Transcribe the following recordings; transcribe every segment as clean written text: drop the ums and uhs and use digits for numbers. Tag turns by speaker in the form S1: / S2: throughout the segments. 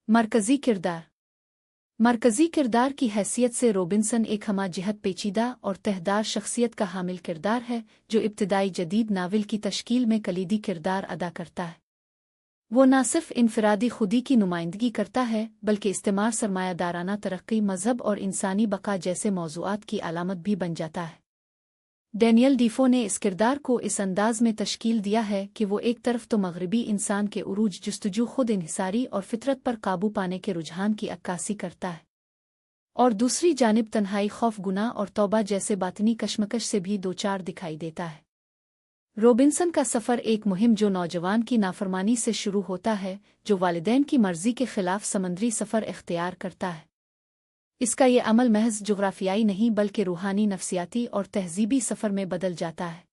S1: मरकज़ी किरदार। मरकज़ी किरदार की हैसियत से रॉबिन्सन एक हमाजहत पेचीदा और तहदार शख्सियत का हामिल किरदार है जो इब्तिदाई जदीद नावल की तश्कील में कलीदी किरदार अदा करता है। वो न सिर्फ इनफरादी खुदी की नुमाइंदगी करता है बल्कि इस्तेमार सरमायादाराना तरक्की, मजहब और इंसानी बका जैसे मौज़ूआत की अलामत भी बन जाता है। डैनियल डीफो ने इस किरदार को इस अंदाज में तश्कील दिया है कि वो एक तरफ तो मगरबी इंसान के उरूज, जुस्तजू, खुद इन्हिसारी और फितरत पर काबू पाने के रुझान की अक्कासी करता है, और दूसरी जानिब तन्हाई, खौफ, गुनाह और तौबा जैसे बातनी कशमकश से भी दो चार दिखाई देता है। रॉबिन्सन का सफ़र एक मुहिम जो नौजवान की नाफरमानी से शुरू होता है, जो वालिदैन की मर्जी के खिलाफ समंदरी सफ़र इख्तियार करता है। इसका ये अमल महज जुग़राफियाई नहीं बल्कि रूहानी, नफसियाती और तहज़ीबी सफ़र में बदल जाता है।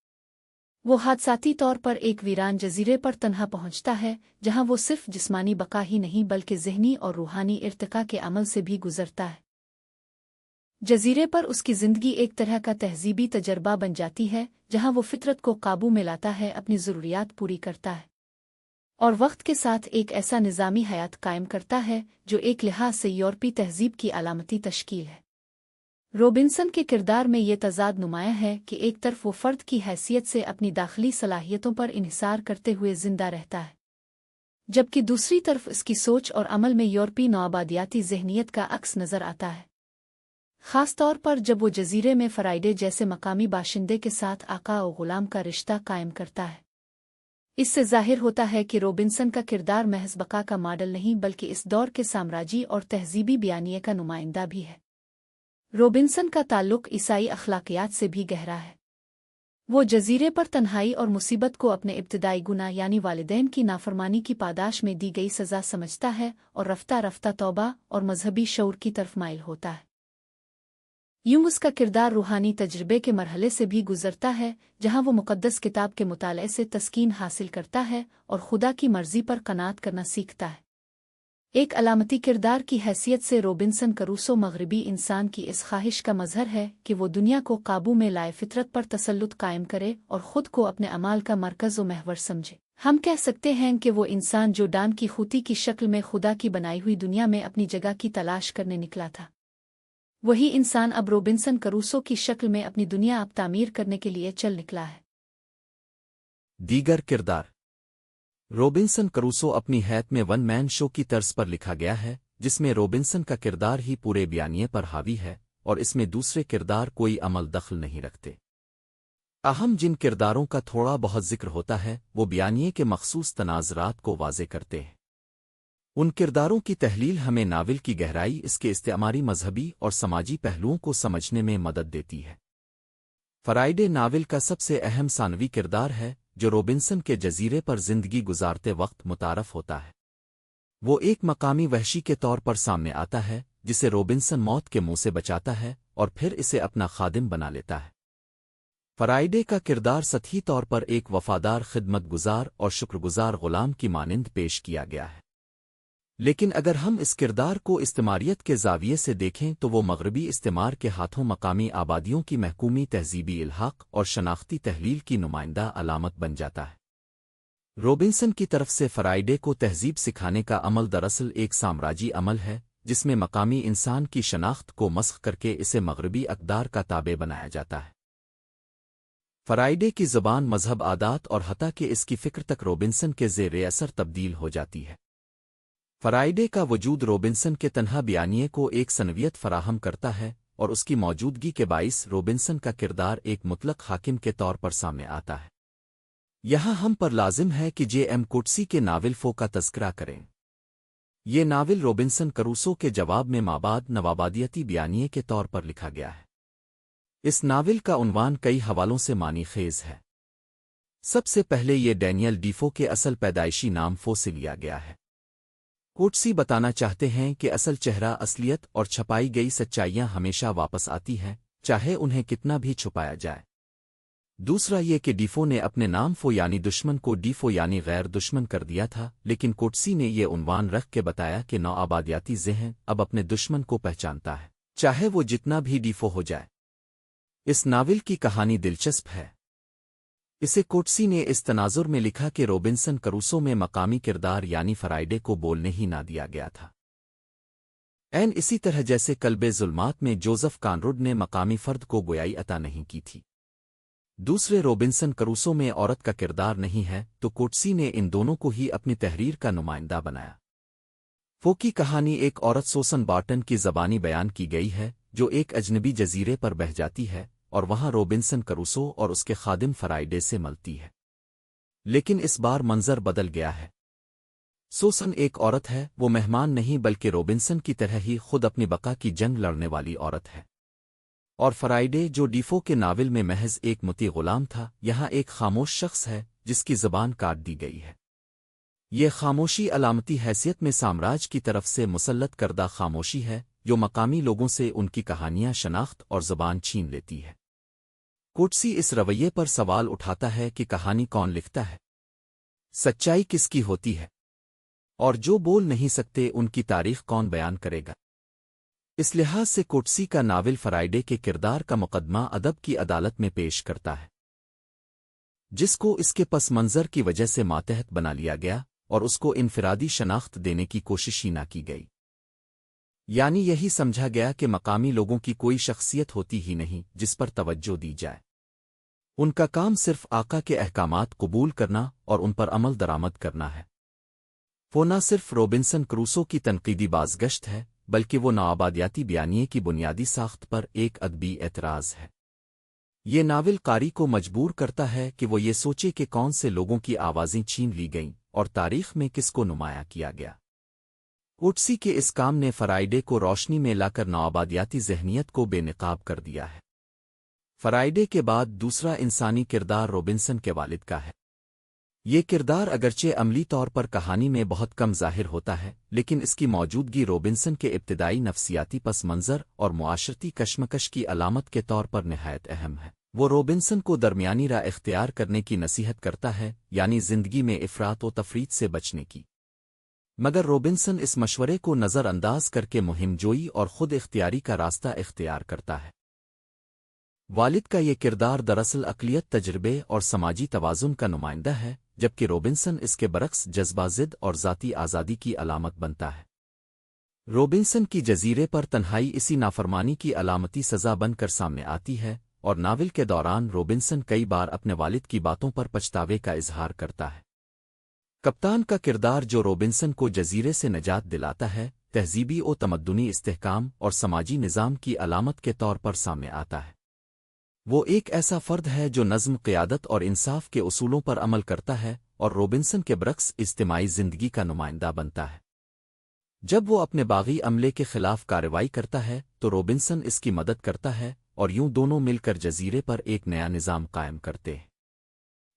S1: वो हादसाती तौर पर एक वीरान जजीरे पर तन्हा पहुंचता है जहां वो सिर्फ जिस्मानी बका ही नहीं बल्कि ज़हनी और रूहानी इर्तिका के अमल से भी गुजरता है। जजीरे पर उसकी ज़िंदगी एक तरह का तहज़ीबी तजर्बा बन जाती है जहां वो फितरत को काबू में लाता है, अपनी ज़रूरियात पूरी करता है और वक्त के साथ एक ऐसा निज़ामी हयात कायम करता है जो एक लिहाज से यूरोपी तहज़ीब की अलामती तश्कील है। रॉबिन्सन के किरदार में ये तज़ाद नुमायाँ है कि एक तरफ वो फ़र्द की हैसियत से अपनी दाखिली सलाहियतों पर इन्हिसार करते हुए ज़िंदा रहता है, जबकि दूसरी तरफ इसकी सोच और अमल में यूरोपी नौआबादियाती ज़हनियत का अक्स नज़र आता है, ख़ास तौर पर जब वो जजीरे में फ़राइडे जैसे मकामी बाशिंदे के साथ आका और ग़ुलाम का रिश्ता कायम करता है। इससे ज़ाहिर होता है कि रॉबिन्सन का किरदार महज बका का मॉडल नहीं बल्कि इस दौर के साम्राज्य और तहज़ीबी बयानिए का नुमाइंदा भी है। रॉबिन्सन का ताल्लुक़ ईसाई अखलाकियात से भी गहरा है। वो जजीरे पर तन्हाई और मुसीबत को अपने इब्तिदाई गुनाह यानी वालिदैन की नाफरमानी की पादाश में दी गई सज़ा समझता है और रफ्ता रफ्ता तौबा और मजहबी शऊर की तरफ माइल होता है। यूं उसका किरदार रूहानी तजर्बे के मरहले से भी गुजरता है जहां वो मुक़द्दस किताब के मुताले से तस्कीन हासिल करता है और खुदा की मर्ज़ी पर कनात करना सीखता है। एक अलामती किरदार की हैसियत से रॉबिन्सन करूसो मगरबी इंसान की इस ख्वाहिश का मजहर है कि वो दुनिया को काबू में लाए, फितरत पर तसल्लुत कायम करे और ख़ुद को अपने अमाल का मरकज़ व महवर समझे। हम कह सकते हैं कि वो इंसान जो डान की खूती की शक्ल में खुदा की बनाई हुई दुनिया में अपनी जगह की तलाश करने निकला था, वही इंसान अब रॉबिन्सन करूसो की शक्ल में अपनी दुनिया अब तामीर करने के लिए चल निकला है।
S2: दीगर किरदार। रॉबिन्सन करूसो अपनी हैत में वन मैन शो की तर्ज पर लिखा गया है, जिसमें रॉबिन्सन का किरदार ही पूरे बयानिए पर हावी है और इसमें दूसरे किरदार कोई अमल दखल नहीं रखते। अहम जिन किरदारों का थोड़ा बहुत जिक्र होता है वो बयानिए के मखसूस तनाज़रात को वाज़े करते हैं। उन किरदारों की तहलील हमें नावल की गहराई, इसके इस्तेमारी, मजहबी और समाजी पहलुओं को समझने में मदद देती है। फ़राइडे नावल का सबसे अहम सानवी किरदार है जो रॉबिन्सन के जजीरे पर जिंदगी गुजारते वक्त मुतारफ होता है। वो एक मकामी वहशी के तौर पर सामने आता है जिसे रॉबिन्सन मौत के मुंह से बचाता है और फिर इसे अपना खादिम बना लेता है। फ़राइडे का किरदार सतही तौर पर एक वफादार, खिदमतगुजार और शुक्रगुजार ग़ुलाम की मानिंद पेश किया गया है, लेकिन अगर हम इस किरदार को इस्तेमारियत के ज़ाविये से देखें तो वो मगरबी इस्तेमार के हाथों मकामी आबादियों की महकूमी, तहज़ीबी इल्हाक़ और शनाख्ती तहलील की नुमाइंदा अलामत बन जाता है। रॉबिन्सन की तरफ से फ़राइडे को तहज़ीब सिखाने का अमल दरअसल एक साम्राज्यी अमल है जिसमें मकामी इंसान की शनाख्त को मस्ख़ करके इसे मगरबी अक़दार का ताबे बनाया जाता है। फ़राइडे की ज़बान, मजहब, आदात और हत्ता के इसकी फ़िक्र तक रॉबिन्सन के ज़ेर असर तब्दील हो जाती है। फ़राइडे का वजूद रॉबिन्सन के तन्हा बयानिए को एक सनवियत फराहम करता है और उसकी मौजूदगी के बाइस रॉबिन्सन का किरदार एक मुतलक हाकिम के तौर पर सामने आता है। यहाँ हम पर लाजिम है कि जे.एम. कोट्सी के नावल फो का तज़किरा करें। ये नावल रॉबिन्सन करूसो के जवाब में माबाद नवाबादियती बयानिए के तौर पर लिखा गया है। इस नावल का उन्वान कई हवालों से मानी खेज है। सबसे पहले ये डैनियल डीफो के असल पैदाइशी नाम फो से लिया गया है। कोट्सी बताना चाहते हैं कि असल चेहरा, असलियत और छपाई गई सच्चाइयाँ हमेशा वापस आती हैं, चाहे उन्हें कितना भी छुपाया जाए। दूसरा ये कि डीफो ने अपने नाम फो यानी दुश्मन को डीफो यानी गैर दुश्मन कर दिया था, लेकिन कोट्सी ने ये उन्वान रख के बताया कि नौआबादियाती ज़हन अब अपने दुश्मन को पहचानता है, चाहे वो जितना भी डीफो हो जाए। इस नावल की कहानी दिलचस्प है। इसे कोट्सी ने इस तनाजुर में लिखा कि रॉबिन्सन करूसो में मकामी किरदार यानी फ़राइडे को बोलने ही ना दिया गया था। این اسی طرح جیسے کلب ظلمات میں جوزف کانروڈ نے مقامی فرد کو گویائی عطا نہیں کی تھی۔ دوسرے روبنسن کروسو میں عورت کا کردار نہیں ہے تو کوٹسی نے ان دونوں کو ہی اپنی تحریر کا نمائندہ بنایا۔ فوکی کہانی ایک عورت سوسن بارٹن کی زبانی بیان کی گئی ہے جو ایک اجنبی جزیرے پر بہ جاتی ہے اور وہاں روبنسن کروسو اور اس کے خادم فرائیڈے سے ملتی ہے، لیکن اس بار منظر بدل گیا ہے۔ سوسن ایک عورت ہے، وہ مہمان نہیں بلکہ روبنسن کی طرح ہی خود اپنی بقا کی جنگ لڑنے والی عورت ہے۔ اور فرائیڈے جو ڈیفو کے ناول میں محض ایک مطیع غلام تھا، یہاں ایک خاموش شخص ہے جس کی زبان کاٹ دی گئی ہے۔ یہ خاموشی علامتی حیثیت میں سامراج کی طرف سے مسلط کردہ خاموشی ہے جو مقامی لوگوں سے ان کی کہانیاں، شناخت اور زبان چھین لیتی ہے۔ کوٹسی اس رویے پر سوال اٹھاتا ہے کہ کہانی کون لکھتا ہے، سچائی کس کی ہوتی ہے، اور جو بول نہیں سکتے ان کی تاریخ کون بیان کرے گا۔ اس لحاظ سے کوٹسی کا ناول فرائیڈے کے کردار کا مقدمہ ادب کی عدالت میں پیش کرتا ہے، جس کو اس کے پس منظر کی وجہ سے ماتحت بنا لیا گیا اور اس کو انفرادی شناخت دینے کی کوشش ہی نہ کی گئی۔ یعنی یہی سمجھا گیا کہ مقامی لوگوں کی کوئی شخصیت ہوتی ہی نہیں جس پر توجہ دی جائے، ان کا کام صرف آقا کے احکامات قبول کرنا اور ان پر عمل درآمد کرنا ہے۔ وہ نہ صرف روبنسن کروسو کی تنقیدی بازگشت ہے بلکہ وہ نوآبادیاتی بیانیے کی بنیادی ساخت پر ایک ادبی اعتراض ہے۔ یہ ناول قاری کو مجبور کرتا ہے کہ وہ یہ سوچے کہ کون سے لوگوں کی آوازیں چھین لی گئیں اور تاریخ میں کس کو نمایاں کیا گیا۔ کوٹسی کے اس کام نے فرائیڈے کو روشنی میں لا کر نوآبادیاتی ذہنیت کو بے نقاب کر دیا ہے۔ فرائیڈے کے بعد دوسرا انسانی کردار روبنسن کے والد کا ہے۔ یہ کردار اگرچہ عملی طور پر کہانی میں بہت کم ظاہر ہوتا ہے، لیکن اس کی موجودگی روبنسن کے ابتدائی نفسیاتی پس منظر اور معاشرتی کشمکش کی علامت کے طور پر نہایت اہم ہے۔ وہ روبنسن کو درمیانی راہ اختیار کرنے کی نصیحت کرتا ہے، یعنی زندگی میں افراط و تفریط سے بچنے کی، مگر روبنسن اس مشورے کو نظر انداز کر کے مہم جوئی اور خود اختیاری کا راستہ اختیار کرتا ہے۔ والد کا یہ کردار دراصل اقلیت، تجربے اور سماجی توازن کا نمائندہ ہے، جبکہ روبنسن اس کے برعکس جذبہ ضد اور ذاتی آزادی کی علامت بنتا ہے۔ روبنسن کی جزیرے پر تنہائی اسی نافرمانی کی علامتی سزا بن کر سامنے آتی ہے، اور ناول کے دوران روبنسن کئی بار اپنے والد کی باتوں پر پچھتاوے کا اظہار کرتا ہے۔ کپتان کا کردار جو روبنسن کو جزیرے سے نجات دلاتا ہے، تہذیبی و تمدنی استحکام اور سماجی نظام کی علامت کے طور پر سامنے آتا ہے۔ وہ ایک ایسا فرد ہے جو نظم، قیادت اور انصاف کے اصولوں پر عمل کرتا ہے اور روبنسن کے برعکس اجتماعی زندگی کا نمائندہ بنتا ہے۔ جب وہ اپنے باغی عملے کے خلاف کارروائی کرتا ہے تو روبنسن اس کی مدد کرتا ہے اور یوں دونوں مل کر جزیرے پر ایک نیا نظام قائم کرتے ہیں۔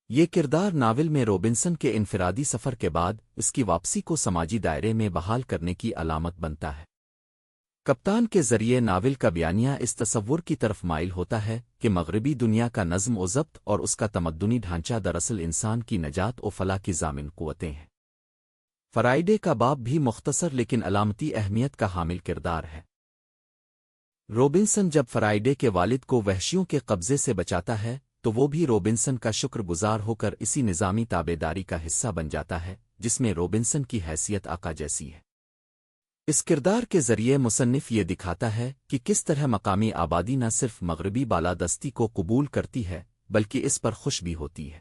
S2: یہ کردار ناول میں روبنسن کے انفرادی سفر کے بعد اس کی واپسی کو سماجی دائرے میں بحال کرنے کی علامت بنتا ہے۔ کپتان کے ذریعے ناول کا بیانیہ اس تصور کی طرف مائل ہوتا ہے کہ مغربی دنیا کا نظم و ضبط اور اس کا تمدنی ڈھانچہ دراصل انسان کی نجات و فلاح کی ضامن قوتیں ہیں۔ فرائیڈے کا باب بھی مختصر لیکن علامتی اہمیت کا حامل کردار ہے۔ روبنسن جب فرائیڈے کے والد کو وحشیوں کے قبضے سے بچاتا ہے تو وہ بھی روبنسن کا شکر گزار ہو کر اسی نظامی تابع داری کا حصہ بن جاتا ہے جس میں روبنسن کی حیثیت آقا جیسی ہے۔ اس کردار کے ذریعے مصنف یہ دکھاتا ہے کہ کس طرح مقامی آبادی نہ صرف مغربی بالادستی کو قبول کرتی ہے بلکہ اس پر خوش بھی ہوتی ہے۔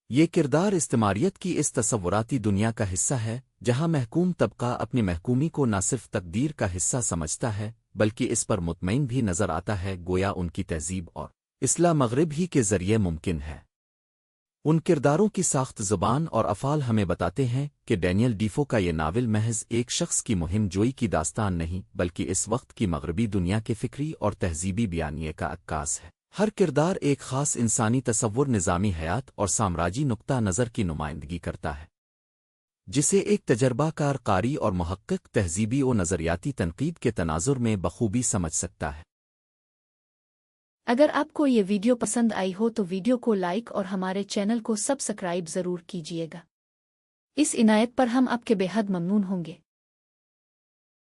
S2: یہ کردار استعماریت کی اس تصوراتی دنیا کا حصہ ہے جہاں محکوم طبقہ اپنی محکومی کو نہ صرف تقدیر کا حصہ سمجھتا ہے بلکہ اس پر مطمئن بھی نظر آتا ہے، گویا ان کی تہذیب اور اصلاح مغرب ہی کے ذریعے ممکن ہے۔ ان کرداروں کی ساخت، زبان اور افعال ہمیں بتاتے ہیں کہ ڈینیل ڈیفو کا یہ ناول محض ایک شخص کی مہم جوئی کی داستان نہیں بلکہ اس وقت کی مغربی دنیا کے فکری اور تہذیبی بیانیے کا عکاس ہے۔ ہر کردار ایک خاص انسانی تصور، نظامی حیات اور سامراجی نقطہ نظر کی نمائندگی کرتا ہے جسے ایک تجربہ کار قاری اور محقق تہذیبی و نظریاتی تنقید کے تناظر میں بخوبی سمجھ سکتا ہے۔
S1: اگر آپ کو یہ ویڈیو پسند آئی ہو تو ویڈیو کو لائک اور ہمارے چینل کو سبسکرائب ضرور کیجیے گا۔ اس عنایت پر ہم آپ کے بے حد ممنون ہوں گے۔